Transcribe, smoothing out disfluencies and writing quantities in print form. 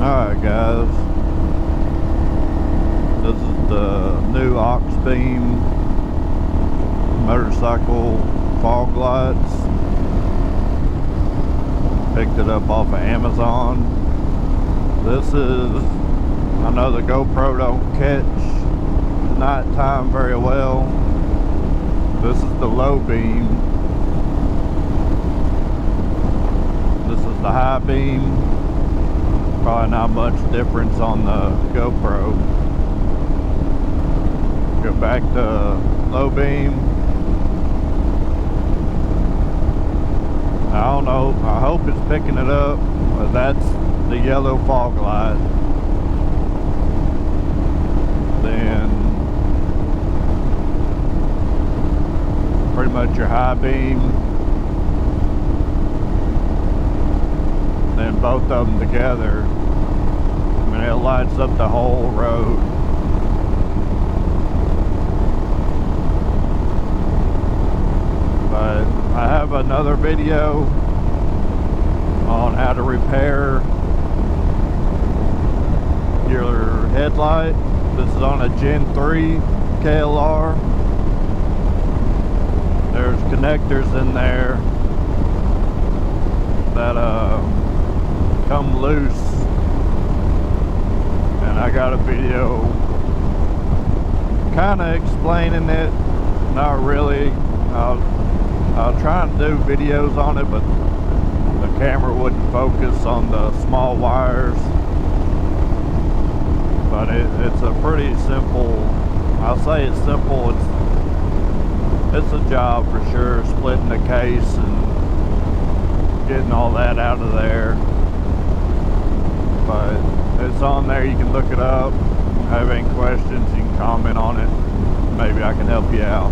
Alright guys, this is the new Auxbeam motorcycle fog lights. Picked it up off of Amazon. This is, I know the GoPro don't catch nighttime very well. This is the low beam. This is the high beam. Probably not much difference on the GoPro. Go back to low beam. I don't know, I hope it's picking it up, but that's the yellow fog light. Then pretty much your high beam. Then both of them together, I mean, it lights up the whole road. But I have another video on how to repair your headlight. This is on a Gen 3 KLR. There's connectors in there that come loose, and I got a video kind of explaining it. Not really. I was trying to do videos on it, but the camera wouldn't focus on the small wires. But it's a pretty simple, I'll say it's simple, it's a job for sure, splitting the case and getting all that out of there. But it's on there, you can look it up. Have any questions, you can comment on it. Maybe I can help you out.